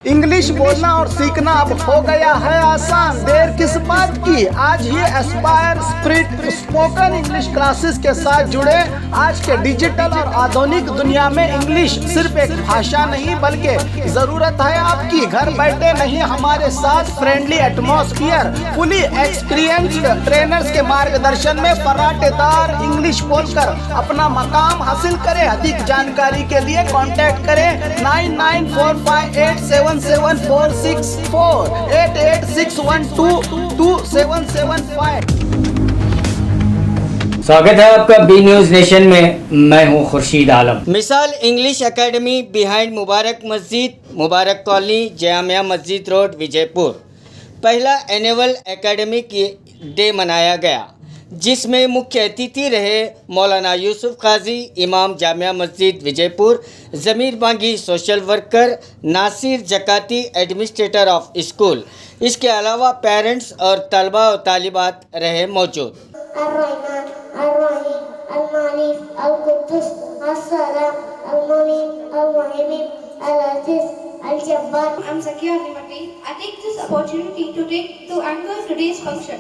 English बोलना और सीखना अब हो गया है आसान। देर किस बात की, आज ही Aspire Spirit spoken English classes के साथ जुड़े। आज के डिजिटल और आधुनिक दुनिया में इंग्लिश सिर्फ एक भाषा नहीं बल्कि जरूरत है आपकी। घर बैठे नहीं, हमारे साथ friendly atmosphere, fully experienced trainers के मार्गदर्शन में फर्राटेदार इंग्लिश बोलकर अपना मकाम हासिल करें। अधिक जानकारी के लिए कांटेक्ट करें 9945877464 8861222775। स्वागत है आपका बी न्यूज़ नेशन में। मैं हूं खुर्शीद आलम। मिसाल इंग्लिश एकेडमी बिहाइंड मुबारक मस्जिद, मुबारक कॉलोनी, जामिया मस्जिद रोड, विजयपुर। पहला एनुअल एकेडमिक डे मनाया गया, जिसमें मुख्य अतिथि रहे मौलाना यूसुफ काजी, इमाम Jamia Masjid Vijayapur, Zameer Bangi social worker, Nasir Jakati administrator of school. इसके अलावा पेरेंट्स और तलबा और तालिबात रहे मौजूद। I'm Zakia Nimati. I take this opportunity to anchor today's function.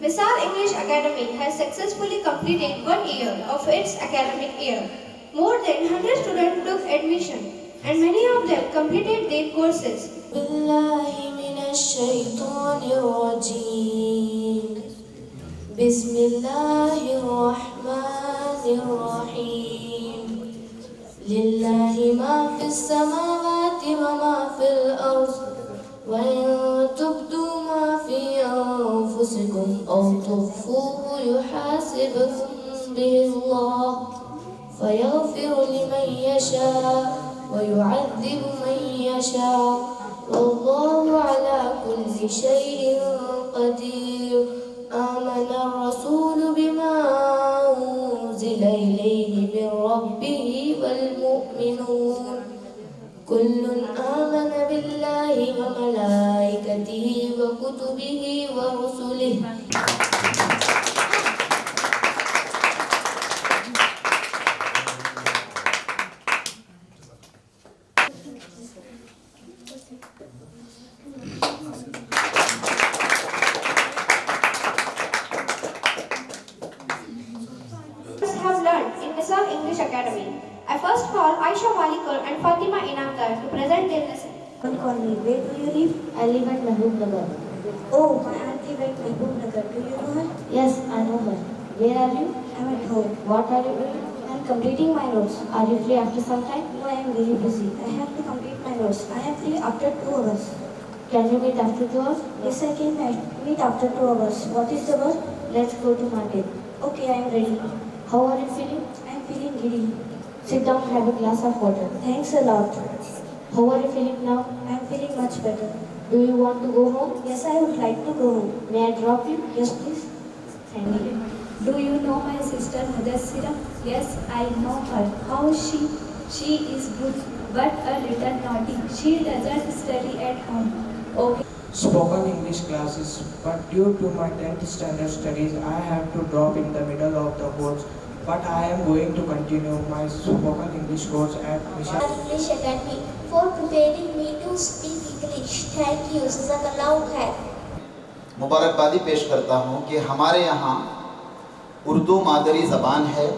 Misal English Academy has successfully completed 1 year of its academic year. More than 100 students took admission and many of them completed their courses. Billahi minash shaitanir rajim. Bismillahir rahmanir rahim. Lillahi ma fis samawati wa ma fil ardh. وَإِن تُبْدُوا مَا فِي أَنفُسِكُمْ أَوْ تُخْفُوهُ يُحَاسِبْكُم بِهِ اللَّهُ فَيَغْفِرُ لِمَن يَشَاءُ وَيُعَذِّبُ مَن يَشَاءُ وَاللَّهُ عَلَى كُلِّ شَيْءٍ قَدِيرٌ. آمَنَ الرَّسُولُ بِمَا أُنزِلَ إِلَيْهِ مِن رَّبِّهِ وَالْمُؤْمِنُونَ كل آمن بالله وملائكته وكتبه ورسله. Have learned in Misal English Academy. I first call Aisha Walikar and Fatima Inamdar to present their lesson. Don't call me. Where do you live? I live at Mehboob Nagar. Oh, my auntie went to Mehboob Nagar. Do you know her? Yes, I know her. Where are you? I'm at home. What are you doing? I'm completing my notes. Are you free after some time? No, I am very busy. I have to complete my notes. I am free after 2 hours. Can you meet after 2 hours? Yes, I can meet after 2 hours. What is the work? Let's go to market. Okay, I am ready. How are you feeling? I am feeling giddy. Sit down, have a glass of water. Thanks a lot. How are you feeling now? I am feeling much better. Do you want to go home? Yes, I would like to go home. May I drop you? Yes, please. Thank you. Do you know my sister Mudassira? Yes, I know her. How is she? She is good, but a little naughty. She doesn't study at home. Okay. Spoken English classes, but due to my 10th standard studies, I have to drop in the middle of the course. But I am going to continue my spoken English course at Misal English Academy for preparing me to speak English. Thank you, Jazakallah khair. मुबारकबादी पेश करता हूँ कि हमारे यहाँ उर्दू मादरी ज़बान है,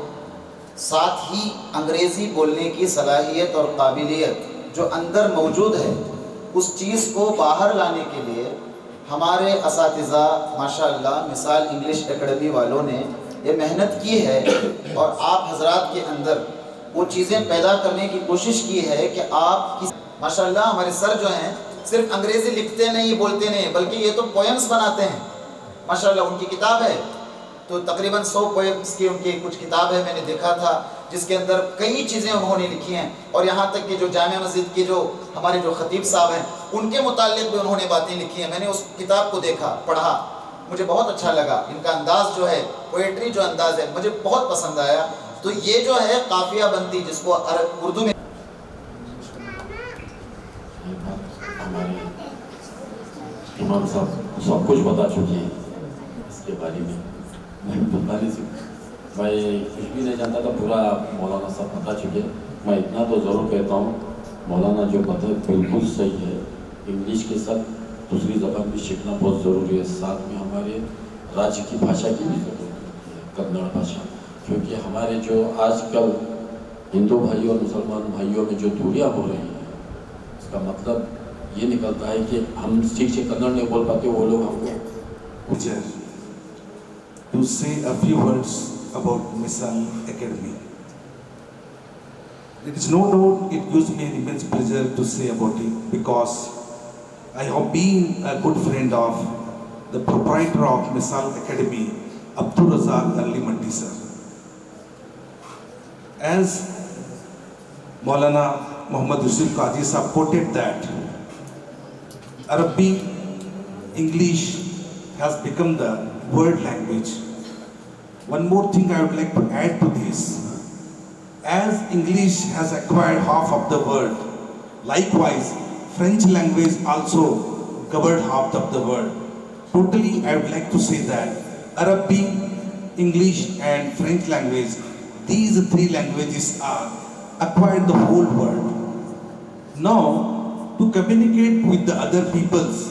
साथ ही अंग्रेज़ी बोलने की सलाहियत और काबिलियत जो अंदर मौजूद है, उस चीज़ को बाहर लाने के लिए हमारे असातिज़ा माशाअल्लाह मिसाल इंग्लिश एकेडमी वालों ने ये मेहनत की है और आप हजरात के अंदर वो चीज़ें पैदा करने की कोशिश की है कि आप माशाअल्लाह हमारे सर जो हैं सिर्फ अंग्रेज़ी लिखते नहीं बोलते नहीं, बल्कि ये तो पोएम्स बनाते हैं माशाअल्लाह। उनकी किताब है तो तकरीबन 100 पोएम्स की उनकी कुछ किताब है, मैंने देखा था, जिसके अंदर कई चीज़ें उन्होंने लिखी हैं। और यहाँ तक कि जो जामिया मस्जिद के जो हमारे जो ख़तीब साहब हैं उनके मुताल्लिक़ भी उन्होंने बातें लिखी हैं। मैंने उस किताब को देखा, पढ़ा, मुझे बहुत अच्छा लगा। इनका अंदाज़ जो है, पोएट्री जो अंदाज़ है, मुझे बहुत पसंद आया। तो ये जो है काफ़िया बंदी जिसको उर्दू में इमाम साहब सब कुछ बता चुके हैं इसके बारे में। मैं बताने से मैं कुछ भी नहीं जानता था, पूरा मौलाना साहब बता चुके। मैं इतना तो ज़रूर कहता हूँ, मौलाना जो बताए बिल्कुल सही है। इंग्लिश के साथ दूसरी ज़बान भी सीखना बहुत ज़रूरी है। साथ में हमारे राज्य की भाषा की भी ज़रूरत होती है, कन्नड़ भाषा, क्योंकि हमारे जो आजकल हिंदू भाइयों और मुसलमान भाइयों में जो दूरियां हो रही हैं, इसका मतलब ये निकलता है कि हम ठीक से कन्नड़ नहीं बोल पाते, वो लोग हमको to say a few words about Missile Academy. There is no doubt it gives me an immense pleasure to say about it, because I have been a good friend of the proprietor of Missile Academy, Abdul Razak Ali Mandi sir. As Maulana Muhammad Yusuf Qazi sahab quoted that Arabic English has become the world language. One more thing I would like to add to this. As English has acquired half of the world, likewise French language also covered half of the world. Totally, I would like to say that Arabic, English and French language, these three languages are acquired the whole world. Now, to communicate with the other peoples,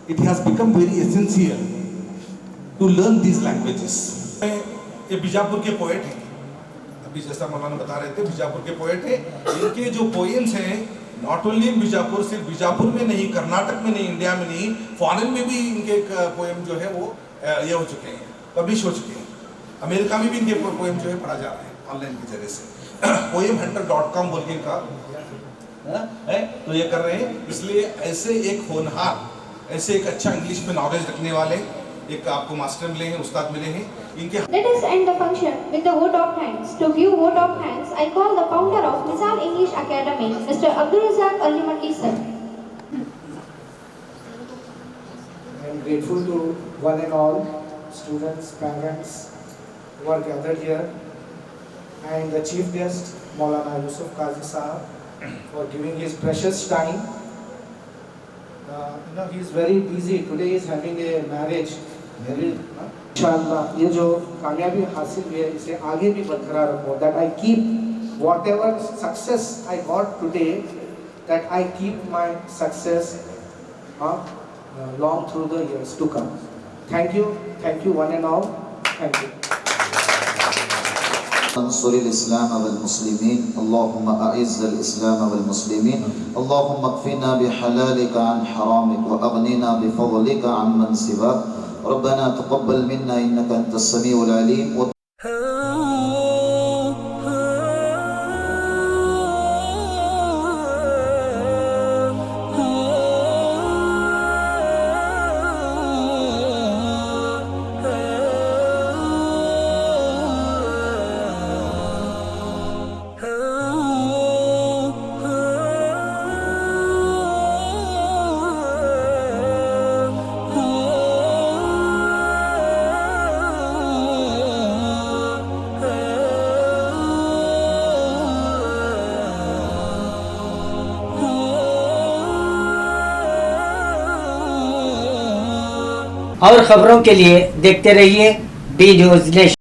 it has become very essential to learn these languages. ये बीजापुर के poet हैं, अभी जैसा मौलाना बता रहे थे, बीजापुर के poet हैं। इनके जो पोएम्स हैं, नॉट ओनली इन बीजापुर, सिर्फ बीजापुर में नहीं, कर्नाटक में नहीं, इंडिया में नहीं, फॉरेन में भी इनके पोएम जो है वो ये हो चुके हैं, पब्लिश हो चुके हैं। अमेरिका में भी इनके पोएम जो है पढ़ा जा रहा है ऑनलाइन के जरिए से। poemhunter.com बोल के इनका है, तो ये कर रहे हैं। इसलिए ऐसे एक होनहार, ऐसे एक अच्छा इंग्लिश में नॉलेज रखने वाले एक आपको मास्टर मिले हैं, उस्ताद मिले हैं इनके। Let us end the function with the vote of thanks. To give vote of thanks, I call the founder of Missile English Academy, Mr. Abdul Razak Ali Mandi sir. I am grateful to one and all students, parents who are gathered here, and the chief guest Maulana Yusuf Qazi Sahab for giving his precious time. He is very busy. Today is having a marriage. इंशाअल्लाह ये जो कामयाबी हासिल हुई है, इसे आगे भी बरकरार रखो. That I keep whatever success I got today, that I keep my success long through the years to come. Thank you one and all. Thank you. انصر الإسلام والمسلمين اللهم أعز الإسلام والمسلمين اللهم اكفنا بحلالك عن حرامك وأغننا بفضلك عن من سواك ربنا تقبل منا إنك أنت السميع العليم. और खबरों के लिए देखते रहिए बी न्यूज़ नेशन।